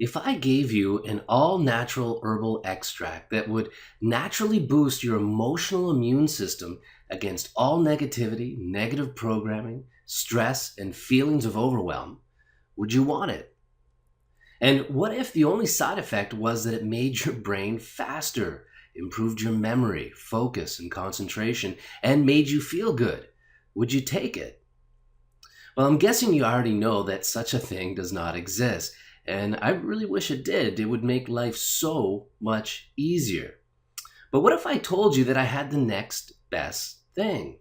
If I gave you an all natural herbal extract that would naturally boost your emotional immune system against all negativity, negative programming, stress, and feelings of overwhelm, would you want it? And what if the only side effect was that it made your brain faster, improved your memory, focus, and concentration, and made you feel good? Would you take it? Well, I'm guessing you already know that such a thing does not exist. And I really wish it did. It would make life so much easier. But what if I told you that I had the next best thing?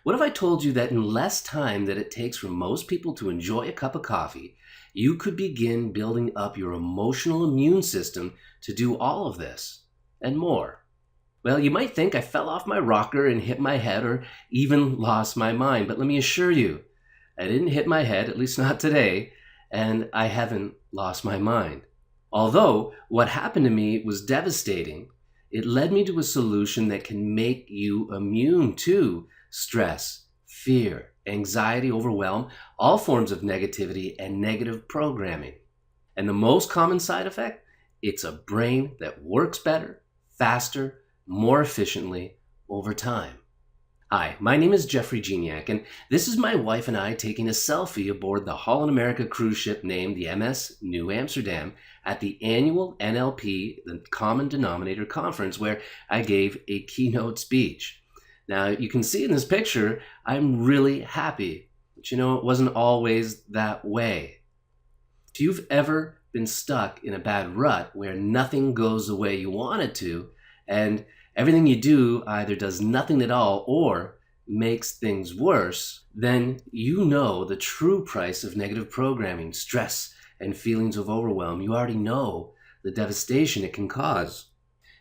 What if I told you that in less time than it takes for most people to enjoy a cup of coffee, you could begin building up your emotional immune system to do all of this and more? Well, you might think I fell off my rocker and hit my head or even lost my mind, but let me assure you, I didn't hit my head, at least not today, and I haven't lost my mind. Although what happened to me was devastating, it led me to a solution that can make you immune to stress, fear, anxiety, overwhelm, all forms of negativity and negative programming. And the most common side effect? It's a brain that works better, faster, more efficiently over time. Hi, my name is Jeffrey Geniak, and this is my wife and I taking a selfie aboard the Holland America cruise ship named the MS New Amsterdam at the annual NLP, the Common Denominator Conference, where I gave a keynote speech. Now, you can see in this picture, I'm really happy, but it wasn't always that way. If you've ever been stuck in a bad rut where nothing goes the way you want it to, and everything you do either does nothing at all or makes things worse, then you know the true price of negative programming, stress, and feelings of overwhelm. You already know the devastation it can cause.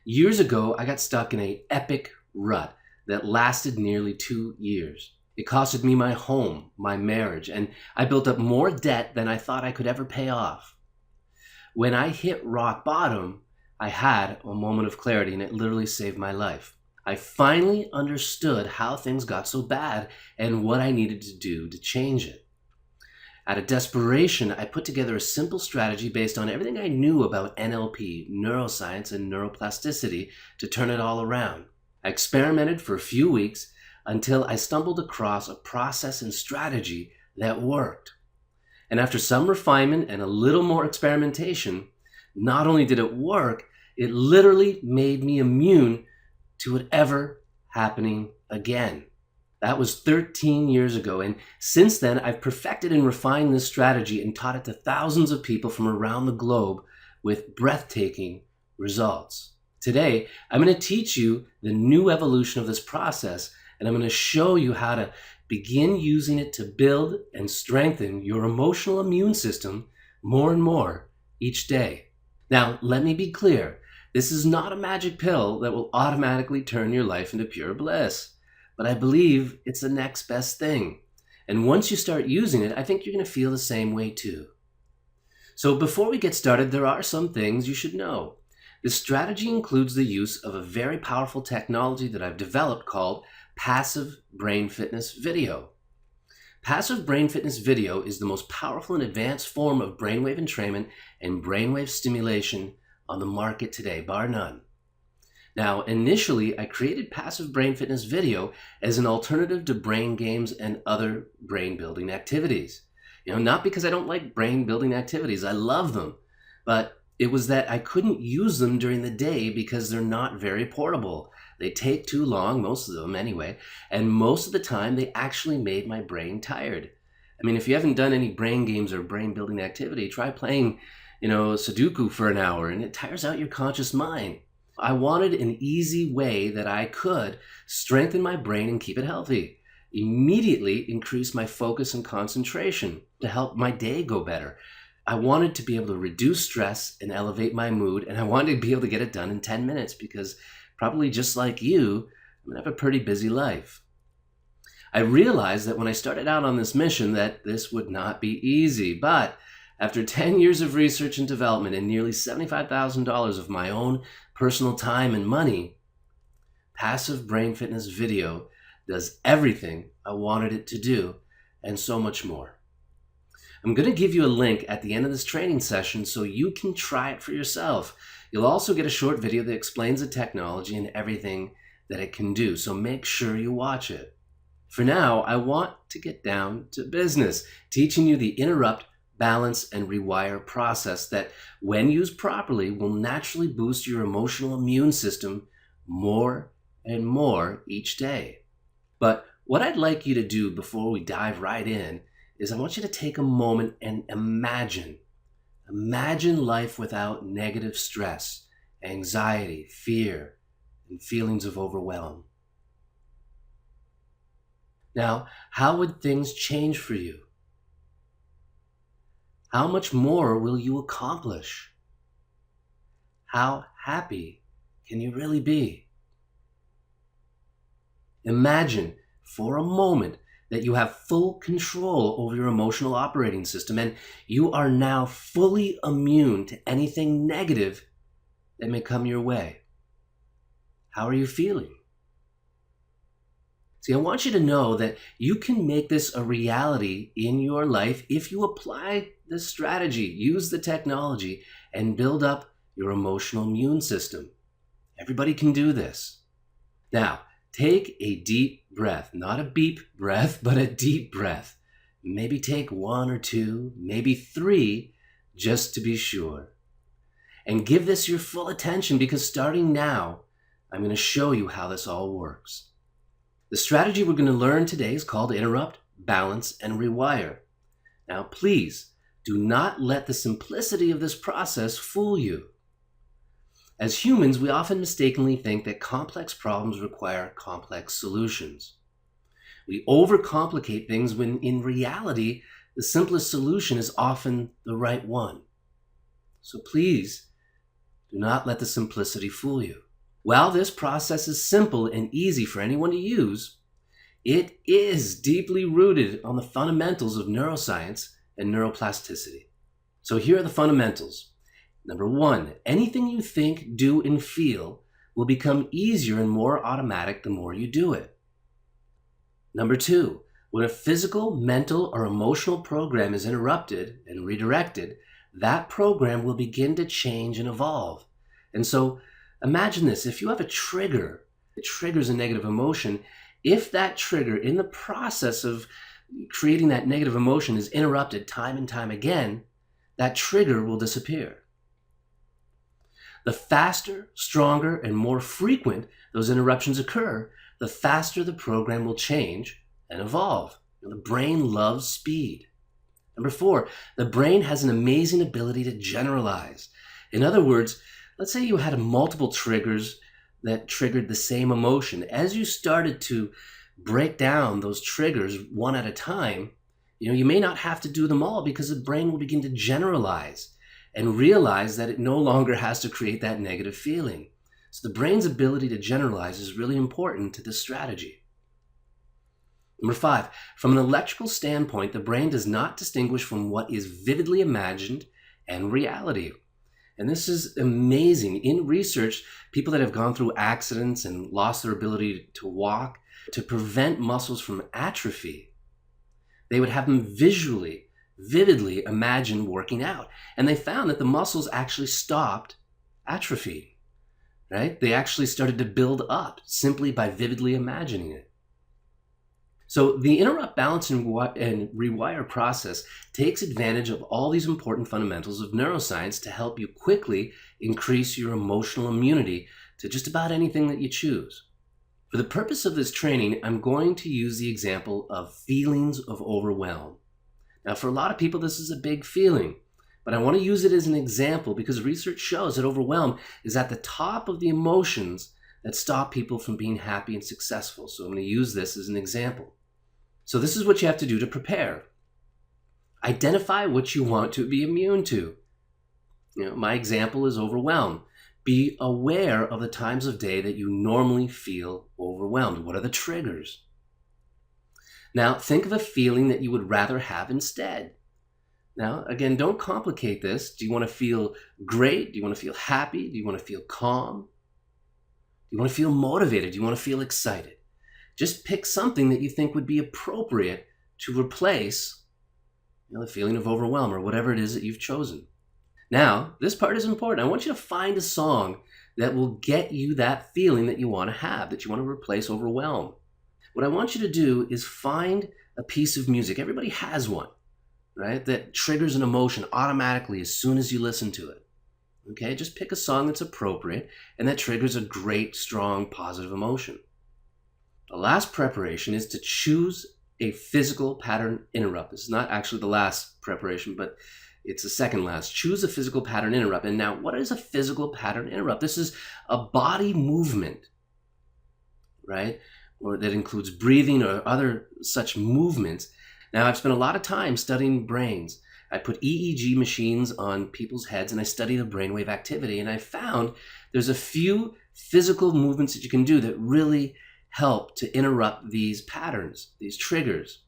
Years ago, I got stuck in an epic rut that lasted nearly 2 years. It costed me my home, my marriage, and I built up more debt than I thought I could ever pay off. When I hit rock bottom, I had a moment of clarity, and it literally saved my life. I finally understood how things got so bad and what I needed to do to change it. Out of desperation, I put together a simple strategy based on everything I knew about NLP, neuroscience, and neuroplasticity to turn it all around. I experimented for a few weeks until I stumbled across a process and strategy that worked. And after some refinement and a little more experimentation, not only did it work, it literally made me immune to it ever happening again. That was 13 years ago, and since then I've perfected and refined this strategy and taught it to thousands of people from around the globe with breathtaking results. Today, I'm going to teach you the new evolution of this process, and I'm going to show you how to begin using it to build and strengthen your emotional immune system more and more each day. Now, let me be clear. This is not a magic pill that will automatically turn your life into pure bliss, but I believe it's the next best thing. And once you start using it, I think you're going to feel the same way too. So before we get started, there are some things you should know. This strategy includes the use of a very powerful technology that I've developed called Passive Brain Fitness Video. Passive Brain Fitness Video is the most powerful and advanced form of brainwave entrainment and brainwave stimulation on the market today, bar none. Now, initially, I created Passive Brain Fitness Video as an alternative to brain games and other brain-building activities. Not because I don't like brain-building activities, I love them, but it was that I couldn't use them during the day because they're not very portable. They take too long, most of them anyway, and most of the time they actually made my brain tired. I mean, if you haven't done any brain games or brain-building activity, try playing, Sudoku for an hour, and it tires out your conscious mind. I wanted an easy way that I could strengthen my brain and keep it healthy, immediately increase my focus and concentration to help my day go better. I wanted to be able to reduce stress and elevate my mood, and I wanted to be able to get it done in 10 minutes because probably just like you, I'm going to have a pretty busy life. I realized that when I started out on this mission that this would not be easy, but after 10 years of research and development and nearly $75,000 of my own personal time and money, Passive Brain Fitness Video does everything I wanted it to do and so much more. I'm going to give you a link at the end of this training session so you can try it for yourself. You'll also get a short video that explains the technology and everything that it can do, so make sure you watch it. For now, I want to get down to business, teaching you the interrupt, balance, and rewire process that, when used properly, will naturally boost your emotional immune system more and more each day. But what I'd like you to do before we dive right in is I want you to take a moment and imagine life without negative stress, anxiety, fear, and feelings of overwhelm. Now, how would things change for you? How much more will you accomplish? How happy can you really be? Imagine for a moment that you have full control over your emotional operating system and you are now fully immune to anything negative that may come your way. How are you feeling? See, I want you to know that you can make this a reality in your life if you apply this strategy, use the technology, and build up your emotional immune system. Everybody can do this. Now, take a deep breath, not a beep breath, but a deep breath. Maybe take 1 or 2, maybe 3, just to be sure. And give this your full attention, because starting now, I'm going to show you how this all works. The strategy we're going to learn today is called interrupt, balance, and rewire. Now, please do not let the simplicity of this process fool you. As humans, we often mistakenly think that complex problems require complex solutions. We overcomplicate things when in reality, the simplest solution is often the right one. So please do not let the simplicity fool you. While this process is simple and easy for anyone to use, it is deeply rooted on the fundamentals of neuroscience and neuroplasticity. So here are the fundamentals. Number 1, anything you think, do, and feel will become easier and more automatic the more you do it. Number 2, when a physical, mental, or emotional program is interrupted and redirected, that program will begin to change and evolve. And so imagine this, if you have a trigger that triggers a negative emotion, if that trigger in the process of creating that negative emotion is interrupted time and time again, that trigger will disappear. The faster, stronger, and more frequent those interruptions occur, the faster the program will change and evolve. The brain loves speed. Number 4, the brain has an amazing ability to generalize. In other words, let's say you had multiple triggers that triggered the same emotion. As you started to break down those triggers one at a time, you may not have to do them all, because the brain will begin to generalize and realize that it no longer has to create that negative feeling. So the brain's ability to generalize is really important to this strategy. Number 5, from an electrical standpoint, the brain does not distinguish from what is vividly imagined and reality. And this is amazing. In research, people that have gone through accidents and lost their ability to walk, to prevent muscles from atrophy, they would have them vividly imagine working out. And they found that the muscles actually stopped atrophy, right? They actually started to build up simply by vividly imagining it. So the interrupt, balance, and rewire process takes advantage of all these important fundamentals of neuroscience to help you quickly increase your emotional immunity to just about anything that you choose. For the purpose of this training, I'm going to use the example of feelings of overwhelm. Now, for a lot of people, this is a big feeling, but I want to use it as an example because research shows that overwhelm is at the top of the emotions that stop people from being happy and successful. So I'm going to use this as an example. So this is what you have to do to prepare. Identify what you want to be immune to. My example is overwhelm. Be aware of the times of day that you normally feel overwhelmed. What are the triggers? Now, think of a feeling that you would rather have instead. Now, again, don't complicate this. Do you want to feel great? Do you want to feel happy? Do you want to feel calm? Do you want to feel motivated? Do you want to feel excited? Just pick something that you think would be appropriate to replace the feeling of overwhelm or whatever it is that you've chosen. Now, this part is important. I want you to find a song that will get you that feeling that you want to have, that you want to replace overwhelm. What I want you to do is find a piece of music. Everybody has one, right? That triggers an emotion automatically as soon as you listen to it. Okay, just pick a song that's appropriate and that triggers a great, strong, positive emotion. The last preparation is to choose a physical pattern interrupt. This is not actually the last preparation, but it's the second last. Choose a physical pattern interrupt. And now, what is a physical pattern interrupt? This is a body movement, right? Or that includes breathing or other such movements. Now, I've spent a lot of time studying brains. I put EEG machines on people's heads and I study the brainwave activity. And I found there's a few physical movements that you can do that really help to interrupt these patterns, these triggers.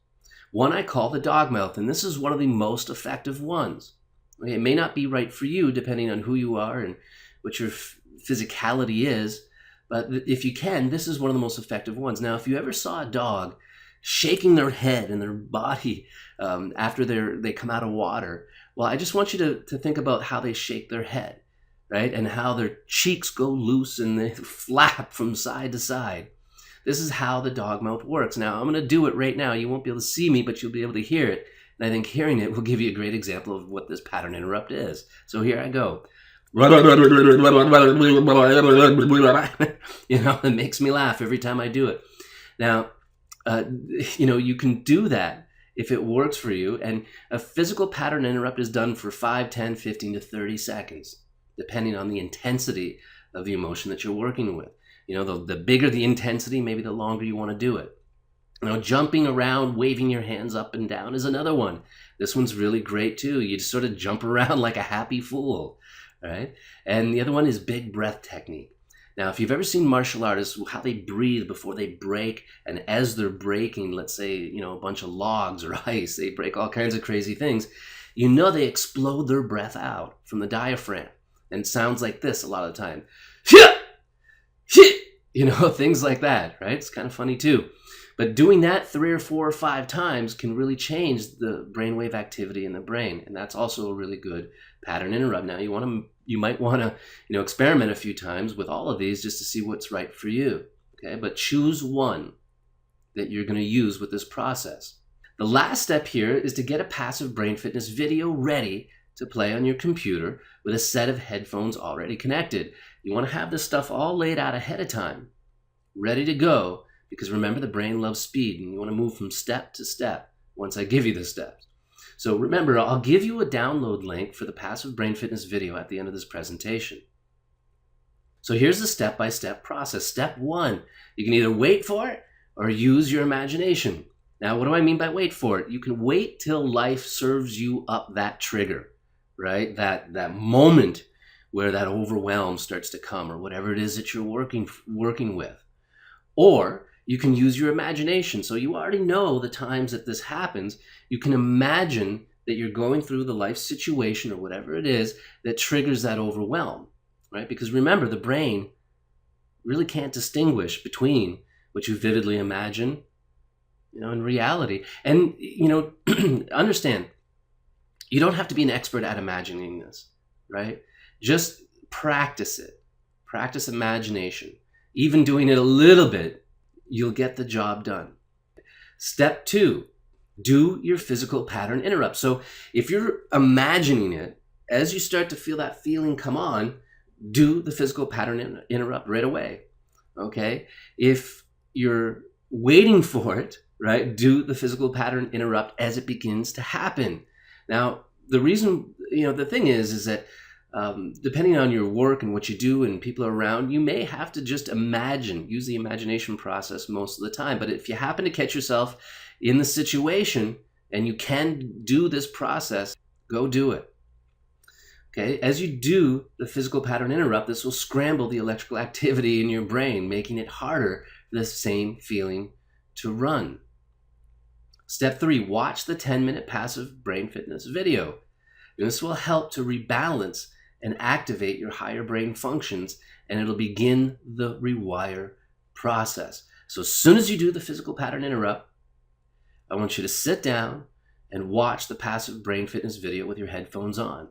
One I call the dog mouth, and this is one of the most effective ones. Okay, it may not be right for you depending on who you are and what your physicality is, but if you can, this is one of the most effective ones. Now, if you ever saw a dog shaking their head and their body after they come out of water, well, I just want you to think about how they shake their head, right? And how their cheeks go loose and they flap from side to side. This is how the dog mouth works. Now, I'm going to do it right now. You won't be able to see me, but you'll be able to hear it. And I think hearing it will give you a great example of what this pattern interrupt is. So here I go. It makes me laugh every time I do it. Now, you can do that if it works for you. And a physical pattern interrupt is done for 5, 10, 15 to 30 seconds, depending on the intensity of the emotion that you're working with. The bigger the intensity, maybe the longer you want to do it. Jumping around, waving your hands up and down is another one. This one's really great too. You just sort of jump around like a happy fool, right? And the other one is big breath technique. Now, if you've ever seen martial artists, how they breathe before they break, and as they're breaking, let's say, a bunch of logs or ice, they break all kinds of crazy things, they explode their breath out from the diaphragm. And it sounds like this a lot of the time. Things like that, right? It's kind of funny too. But doing that 3 or 4 or 5 times can really change the brainwave activity in the brain. And that's also a really good pattern interrupt. Now, you might want to, experiment a few times with all of these just to see what's right for you. Okay, but choose one that you're going to use with this process. The last step here is to get a passive brain fitness video ready to play on your computer with a set of headphones already connected. You want to have this stuff all laid out ahead of time, ready to go, because remember, the brain loves speed and you want to move from step to step once I give you the steps. So remember, I'll give you a download link for the passive brain fitness video at the end of this presentation. So here's the step-by-step process. Step 1, you can either wait for it or use your imagination. Now, what do I mean by wait for it? You can wait till life serves you up that trigger, right? That moment where that overwhelm starts to come, or whatever it is that you're working with. Or you can use your imagination. So you already know the times that this happens. You can imagine that you're going through the life situation or whatever it is that triggers that overwhelm, right? Because remember, the brain really can't distinguish between what you vividly imagine, in reality. And, understand, you don't have to be an expert at imagining this, right? Just practice it. Practice imagination. Even doing it a little bit, you'll get the job done. Step 2, do your physical pattern interrupt. So if you're imagining it, as you start to feel that feeling come on, do the physical pattern interrupt right away. Okay? If you're waiting for it, right, do the physical pattern interrupt as it begins to happen. Now, the reason, the thing is that depending on your work and what you do and people are around, you may have to just use the imagination process most of the time. But if you happen to catch yourself in the situation and you can do this process, go do it. Okay, as you do the physical pattern interrupt, this will scramble the electrical activity in your brain, making it harder for the same feeling to run. Step 3, watch the 10-minute passive brain fitness video. And this will help to rebalance and activate your higher brain functions, and it'll begin the rewire process. So as soon as you do the physical pattern interrupt, I want you to sit down and watch the passive brain fitness video with your headphones on.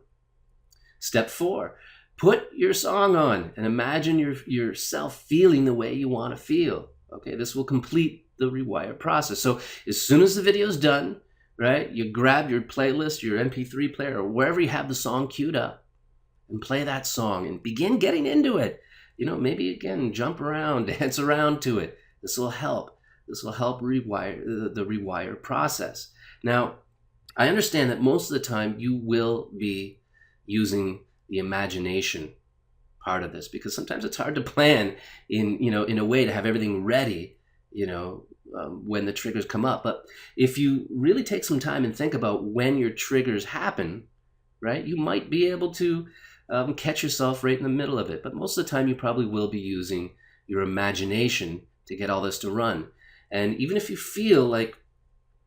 Step 4, put your song on and imagine yourself feeling the way you want to feel. Okay, this will complete the rewire process. So as soon as the video is done, right, you grab your playlist, your MP3 player, or wherever you have the song queued up, and play that song and begin getting into it. Maybe again, jump around, dance around to it. This will help. This will help rewire the rewire process. Now, I understand that most of the time you will be using the imagination part of this, because sometimes it's hard to plan in a way to have everything ready, when the triggers come up. But if you really take some time and think about when your triggers happen, right, you might be able to catch yourself right in the middle of it. But most of the time you probably will be using your imagination to get all this to run. And even if you feel like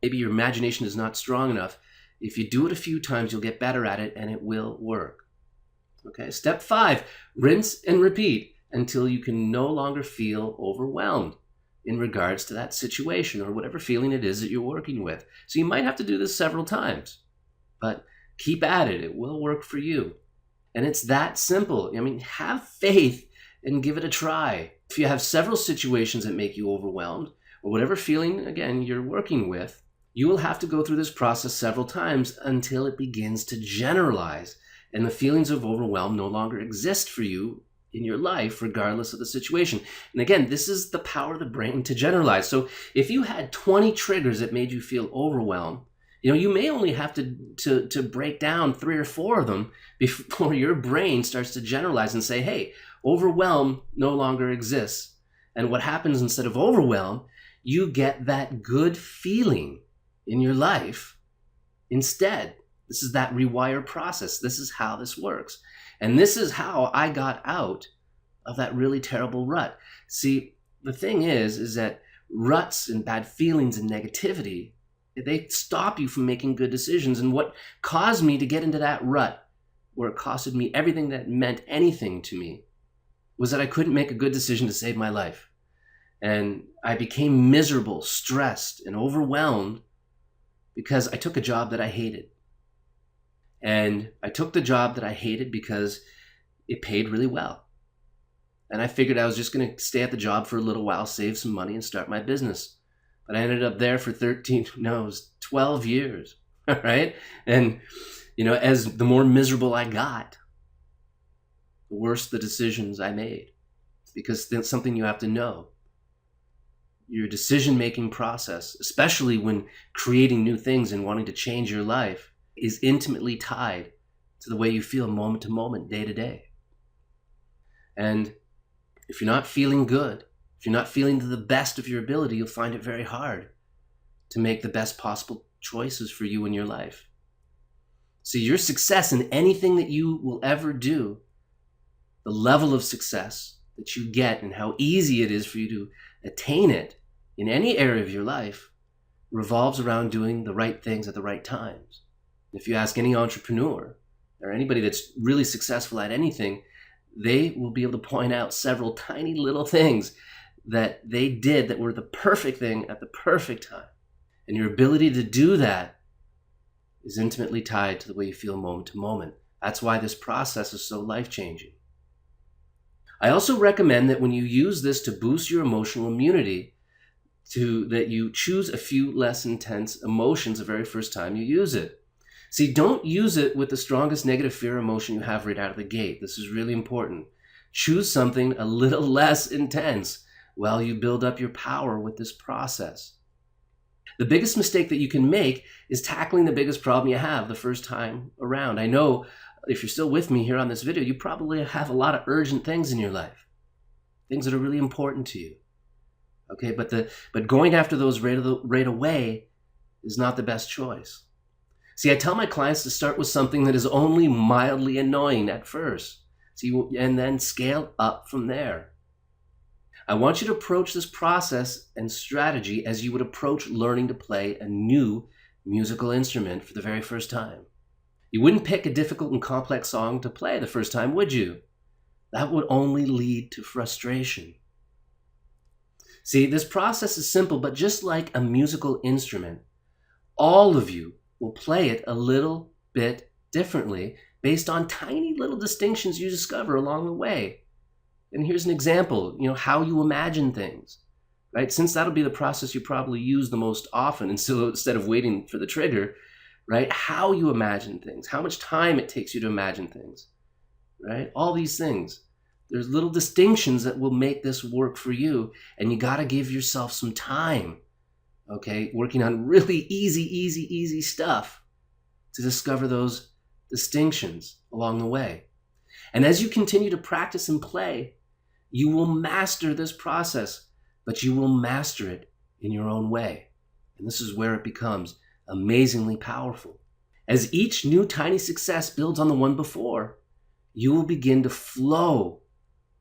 maybe your imagination is not strong enough, if you do it a few times, you'll get better at it and it will work. Okay, step 5, rinse and repeat until you can no longer feel overwhelmed in regards to that situation or whatever feeling it is that you're working with. So you might have to do this several times, but keep at it. It will work for you. And it's that simple. Have faith and give it a try. If you have several situations that make you overwhelmed, or whatever feeling, again, you're working with, you will have to go through this process several times until it begins to generalize and the feelings of overwhelm no longer exist for you in your life, regardless of the situation. And again, this is the power of the brain to generalize. So if you had 20 triggers that made you feel overwhelmed, you may only have to break down 3 or 4 of them before your brain starts to generalize and say, hey, overwhelm no longer exists. And what happens instead of overwhelm, you get that good feeling in your life instead. This is that rewire process. This is how this works. And this is how I got out of that really terrible rut. See, the thing is that ruts and bad feelings and negativity, they stop you from making good decisions. And what caused me to get into that rut, where it costed me everything that meant anything to me, was that I couldn't make a good decision to save my life. And I became miserable, stressed, and overwhelmed because I took a job that I hated. And I took the job that I hated because it paid really well. And I figured I was just going to stay at the job for a little while, save some money, and start my business. But I ended up there for 12 years, all right? And, as the more miserable I got, the worse the decisions I made. Because that's something you have to know. Your decision-making process, especially when creating new things and wanting to change your life, is intimately tied to the way you feel moment to moment, day to day. And if you're not feeling good, if you're not feeling to the best of your ability, you'll find it very hard to make the best possible choices for you in your life. So your success in anything that you will ever do, the level of success that you get and how easy it is for you to attain it in any area of your life, revolves around doing the right things at the right times. If you ask any entrepreneur or anybody that's really successful at anything, they will be able to point out several tiny little things that they did that were the perfect thing at the perfect time. And your ability to do that is intimately tied to the way you feel moment to moment. That's why this process is so life-changing. I also recommend that when you use this to boost your emotional immunity, that you choose a few less intense emotions the very first time you use it. See, don't use it with the strongest negative fear emotion you have right out of the gate. This is really important. Choose something a little less intense while you build up your power with this process. The biggest mistake that you can make is tackling the biggest problem you have the first time around. I know if you're still with me here on this video, you probably have a lot of urgent things in your life, things that are really important to you. Okay, but going after those right away is not the best choice. See, I tell my clients to start with something that is only mildly annoying at first, and then scale up from there. I want you to approach this process and strategy as you would approach learning to play a new musical instrument for the very first time. You wouldn't pick a difficult and complex song to play the first time, would you? That would only lead to frustration. See, this process is simple, but just like a musical instrument, all of you will play it a little bit differently based on tiny little distinctions you discover along the way. And here's an example, how you imagine things, right? Since that'll be the process you probably use the most often, and so instead of waiting for the trigger, right? How you imagine things, how much time it takes you to imagine things, right? All these things. There's little distinctions that will make this work for you, and you got to give yourself some time, okay? Working on really easy stuff to discover those distinctions along the way. And as you continue to practice and play, you will master this process, but you will master it in your own way. And this is where it becomes amazingly powerful. As each new tiny success builds on the one before, you will begin to flow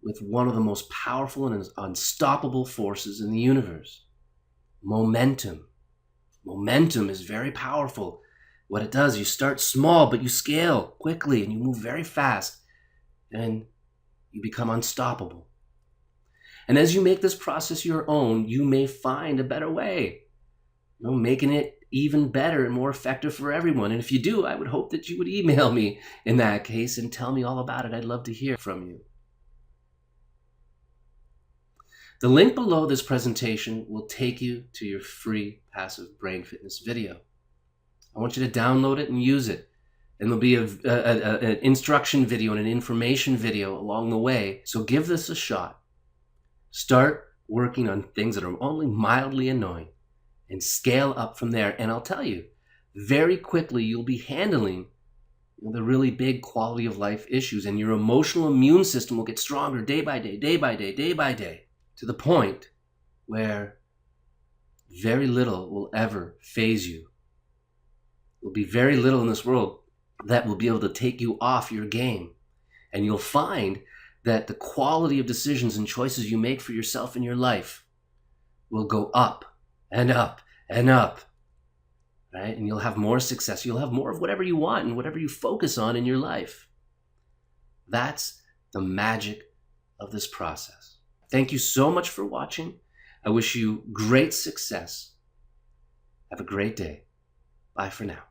with one of the most powerful and unstoppable forces in the universe: momentum. Momentum is very powerful. What it does, you start small, but you scale quickly and you move very fast, and you become unstoppable. And as you make this process your own, you may find a better way, making it even better and more effective for everyone. And if you do, I would hope that you would email me in that case and tell me all about it. I'd love to hear from you. The link below this presentation will take you to your free passive brain fitness video. I want you to download it and use it. And there'll be an instruction video and an information video along the way. So give this a shot. Start working on things that are only mildly annoying and scale up from there. And I'll tell you, very quickly you'll be handling the really big quality of life issues, and your emotional immune system will get stronger day by day, to the point where very little will ever faze you. There'll be very little in this world that will be able to take you off your game. And you'll find that the quality of decisions and choices you make for yourself in your life will go up and up and up, right? And you'll have more success. You'll have more of whatever you want and whatever you focus on in your life. That's the magic of this process. Thank you so much for watching. I wish you great success. Have a great day. Bye for now.